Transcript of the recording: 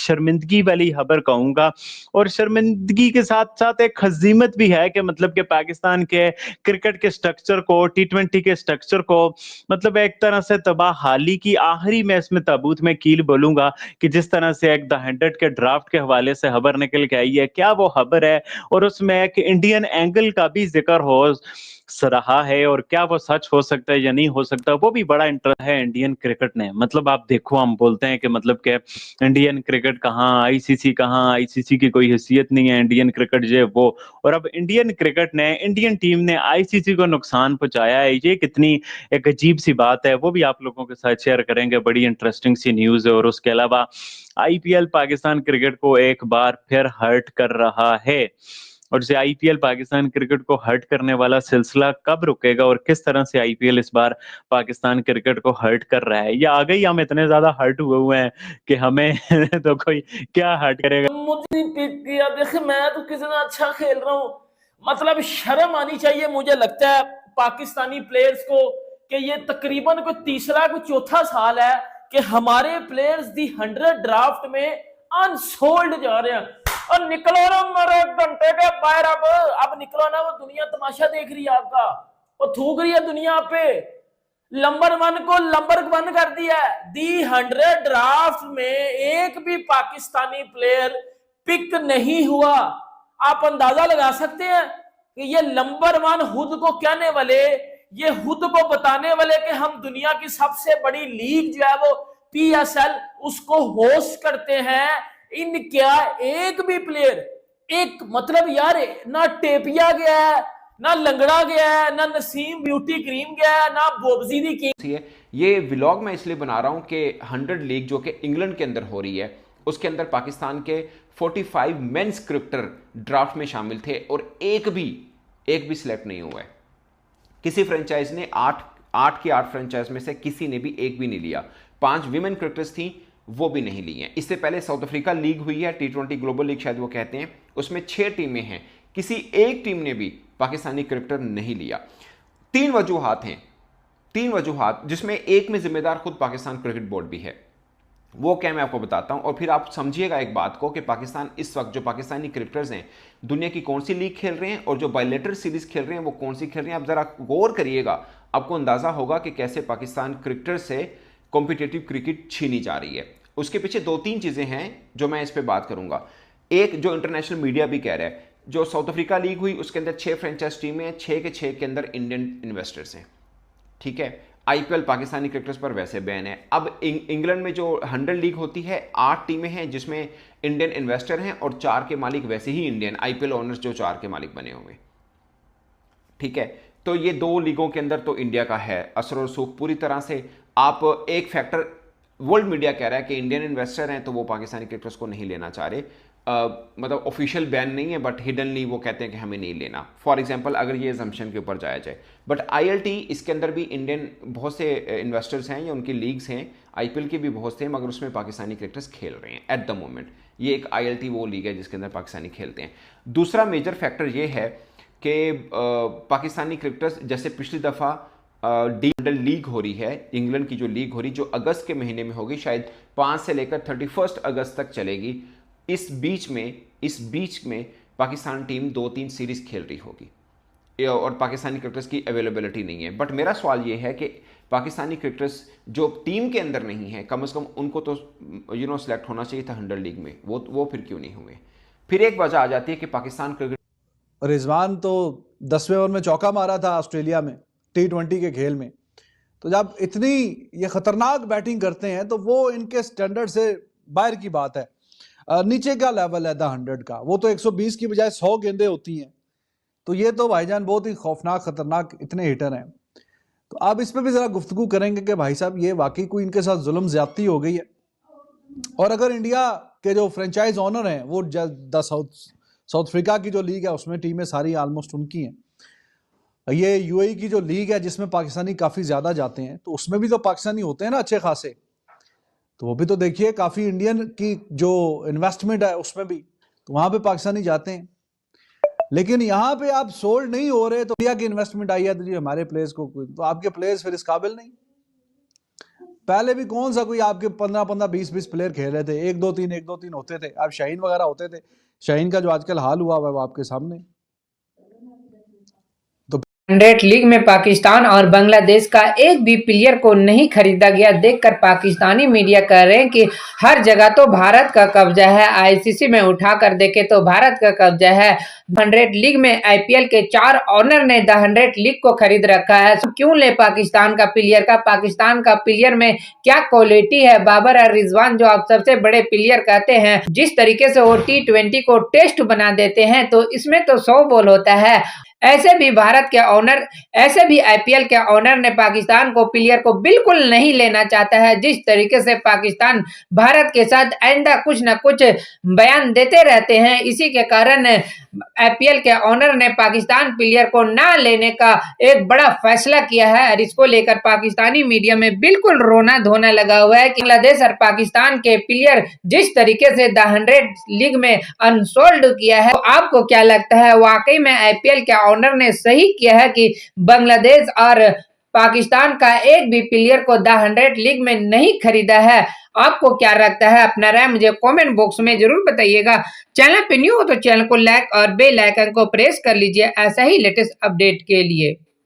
शर्मिंदगी वाली खबर कहूँगा और शर्मिंदगी के साथ-साथ एक हज़ीमत भी है कि मतलब कि पाकिस्तान के क्रिकेट के स्ट्रक्चर को, टी20 के स्ट्रक्चर को मतलब एक तरह से तबाह-हाली की आखिरी मैं इसमें ताबूत में कील बोलूँगा कि जिस तरह से एक द 100 के ड्राफ्ट के हवाले से खबर निकल के आई है, क्या वो खबर है और उसमें एक इंडियन एंगल का भी ज़िक्र हो रहा है और क्या वो सच हो सकता है या नहीं हो सकता, वो भी बड़ा इंटरेस्ट है इंडियन क्रिकेट ने। मतलब आप देखो हम बोलते हैं कि मतलब कि इंडियन क्रिकेट कहाँ, आईसीसी कहाँ, आईसीसी की कोई हैसियत नहीं है, इंडियन क्रिकेट ये वो और अब इंडियन क्रिकेट ने, इंडियन टीम ने आईसीसी को नुकसान पहुँचाया है, ये कितनी एक अजीब-सी बात है, वो भी आप लोगों के साथ शेयर करेंगे, बड़ी इंटरेस्टिंग सी न्यूज़ है और उसके अलावा आईपीएल पाकिस्तान क्रिकेट को एक बार फिर हर्ट कर रहा है। और जो आईपीएल पाकिस्तान क्रिकेट को हर्ट करने वाला सिलसिला कब रुकेगा और किस तरह से आईपीएल इस बार पाकिस्तान क्रिकेट को हर्ट कर रहा है? या आगे ही हम इतने ज़्यादा हर्ट हुए हैं कि हमें तो कोई क्या हर्ट करेगा? मुझे किया देखिए, मैं तो कितना अच्छा खेल रहा हूँ। मतलब शर्म आनी चाहिए मुझे लगता है पाकिस्तानी प्लेयर्स को कि ये तकरीबन कोई तीसरा कोई चौथा साल है कि हमारे प्लेयर्स दी 100 ड्राफ्ट में अनसोल्ड जा रहे हैं। और निकलो ना मेरे घंटे के बाहर, अब निकलो ना, वो दुनिया तमाशा देख रही है आपका, वो थूक रही है दुनिया पे। नंबर 1 को नंबर 1 कर दिया है। दी 100 ड्राफ्ट में एक भी पाकिस्तानी प्लेयर पिक नहीं हुआ। आप अंदाजा लगा सकते हैं कि ये नंबर 1 खुद को कहने वाले, ये खुद को बताने वाले कि हम दुनिया की सबसे बड़ी लीग जो है वो पीएसएल, उसको होस्ट करते हैं। इन क्या एक भी प्लेयर, एक मतलब यार, ना टेपिया गया है, ना लंगड़ा गया है, ना नसीम ब्यूटी क्रीम गया है, ना बोबजीदी किंग। ये व्लॉग मैं इसलिए बना रहा हूं कि 100 लीग जो कि इंग्लैंड के अंदर हो रही है, उसके अंदर पाकिस्तान के 45 मेंस क्रिकेटर ड्राफ्ट में शामिल थे और एक भी सिलेक्ट नहीं हुआ है। किसी फ्रेंचाइज ने 8 की 8 फ्रेंचाइज में से किसी ने भी एक भी नहीं लिया। 5 विमेन क्रिकेटर्स थी, वो भी नहीं ली हैं। इससे पहले साउथ अफ्रीका लीग हुई है, टी20 ग्लोबल लीग शायद वो कहते हैं, उसमें 6 टीमें हैं, किसी एक टीम ने भी पाकिस्तानी क्रिकेटर नहीं लिया। 3 वजूहात जिसमें एक में जिम्मेदार खुद पाकिस्तान क्रिकेट बोर्ड भी है। वो क्या मैं आपको बताता हूं और फिर आप समझिएगा एक बात को कि पाकिस्तान इस वक्त जो पाकिस्तानी क्रिकेटर्स हैं दुनिया की कौन सी लीग खेल रहे हैं और जो बायलेटरल सीरीज खेल रहे हैं वो कौन सी खेल रहे हैं। आप जरा गौर करिएगा, आपको अंदाजा होगा कि कैसे पाकिस्तान क्रिकेटर से कॉम्पिटिटिव क्रिकेट छीनी जा रही है। उसके पीछे 2-3 चीजें हैं जो मैं इस पर बात करूंगा। एक, जो इंटरनेशनल मीडिया भी कह रहा है, जो साउथ अफ्रीका लीग हुई उसके अंदर 6 फ्रेंचाइज टीमें हैं, 6 के 6 के अंदर इंडियन इन्वेस्टर्स हैं, ठीक है। आईपीएल पाकिस्तानी क्रिकेटर्स पर वैसे बैन है। अब इंग्लैंड में जो 100 लीग होती है, 8 टीमें हैं जिसमें इंडियन इन्वेस्टर हैं और 4 के मालिक वैसे ही इंडियन आईपीएल ओनर्स जो 4 के मालिक बने हुए, ठीक है। तो ये 2 लीगों के अंदर तो इंडिया का है असर और सूख पूरी तरह से। आप एक फैक्टर, वर्ल्ड मीडिया कह रहा है कि इंडियन इन्वेस्टर हैं तो वो पाकिस्तानी क्रिकेटर्स को नहीं लेना चाह रहे। मतलब ऑफिशियल बैन नहीं है बट हिडनली वो कहते हैं कि हमें नहीं लेना। फॉर एग्जांपल अगर ये असम्पशन के ऊपर जाया जाए, बट आईएलटी इसके अंदर भी इंडियन बहुत से इन्वेस्टर्स हैं या उनकी लीग्स हैं, आईपीएल के भी बहुत से हैं, मगर उसमें पाकिस्तानी क्रिकेटर्स खेल रहे हैं एट द मोमेंट। ये एक आईएलटी वो लीग है जिसके अंदर पाकिस्तानी खेलते हैं। दूसरा मेजर फैक्टर ये है कि पाकिस्तानी क्रिकेटर्स, जैसे पिछली दफ़ा डी लीग हो रही है, इंग्लैंड की जो लीग हो रही जो अगस्त के महीने में होगी, शायद 5 से लेकर 31 अगस्त तक चलेगी। इस बीच में पाकिस्तान टीम 2-3 सीरीज खेल रही होगी और पाकिस्तानी क्रिकेटर्स की अवेलेबिलिटी नहीं है। बट मेरा सवाल यह है कि पाकिस्तानी क्रिकेटर्स जो टीम के अंदर नहीं है, कम से कम उनको तो सिलेक्ट होना चाहिए था 100 लीग में, वो फिर क्यों नहीं हुए। फिर एक वजह आ जाती है कि पाकिस्तान क्रिकेट, रिजवान तो 10वें ओवर में चौका मारा था ऑस्ट्रेलिया में टी20 के खेल में। तो जब इतनी ये खतरनाक बैटिंग करते हैं तो वो इनके स्टैंडर्ड से बाहर की बात है। नीचे का लेवल है द 100 का, वो तो 120 की बजाय 100 गेंदें होती हैं। तो ये तो भाईजान बहुत ही खौफनाक खतरनाक इतने हिटर हैं। तो आप इस पे भी जरा गुफ्तगू करेंगे कि भाई साहब ये वाकई कोई इनके साथ जुल्म ज्यादती हो गई है। और अगर इंडिया के जो फ्रेंचाइज ओनर हैं वो साउथ अफ्रीका की जो लीग है उसमें टीमें सारी ऑलमोस्ट उनकी हैं। ये यूएई की जो लीग है जिसमें पाकिस्तानी काफी ज्यादा जाते हैं, तो उसमें भी तो पाकिस्तानी होते हैं ना अच्छे खासे। तो वो भी तो देखिए काफी इंडियन की जो इन्वेस्टमेंट है उसमें भी, तो वहां पे पाकिस्तानी जाते हैं। लेकिन यहाँ पे आप सोल्ड नहीं हो रहे तो इंडिया की इन्वेस्टमेंट आई है तो जी हमारे प्लेयर्स को, तो आपके प्लेयर्स फिर इस काबिल नहीं। पहले भी कौन सा कोई आपके 15-15 20-20 प्लेयर खेल रहे थे, 1-2-3 होते थे। अब शाहीन वगैरह होते थे। शाहीन का जो आजकल हाल हुआ है वो आपके सामने। 100 लीग में पाकिस्तान और बांग्लादेश का एक भी प्लेयर को नहीं खरीदा गया, देखकर पाकिस्तानी मीडिया कह रहे हैं कि हर जगह तो भारत का कब्जा है, आईसीसी में उठाकर देखे तो भारत का कब्जा है। 100 लीग में आईपीएल के 4 ओनर ने द 100 लीग को खरीद रखा है। तो क्यों ले पाकिस्तान का प्लेयर का? पाकिस्तान का प्लेयर में क्या क्वालिटी है? बाबर और रिजवान जो आप सबसे बड़े प्लेयर कहते हैं, जिस तरीके से वो T20 को टेस्ट बना देते हैं, तो इसमें तो 100 बॉल होता है। ऐसे भी भारत के ओनर, ऐसे भी आईपीएल के ओनर ने पाकिस्तान को प्लेयर को बिल्कुल नहीं लेना चाहता है। जिस तरीके से पाकिस्तान भारत के साथ आइंदा कुछ न कुछ बयान देते रहते हैं, इसी के कारण आईपीएल के ओनर ने पाकिस्तान प्लेयर को ना लेने का एक बड़ा फैसला किया है और इसको लेकर पाकिस्तानी मीडिया में बिल्कुल रोना धोना लगा हुआ है कि बांग्लादेश और पाकिस्तान के प्लेयर जिस तरीके से द 100 लीग में अनसोल्ड किया है, तो आपको क्या लगता है वाकई में आईपीएल के ओनर ने सही किया है कि बांग्लादेश और पाकिस्तान का एक भी प्लेयर को द 100 लीग में नहीं खरीदा है? आपको क्या लगता है? अपना राय मुझे कमेंट बॉक्स में जरूर बताइएगा। चैनल पे न्यू हो तो चैनल को लाइक और बेल आइकन को प्रेस कर लीजिए ऐसा ही लेटेस्ट अपडेट के लिए।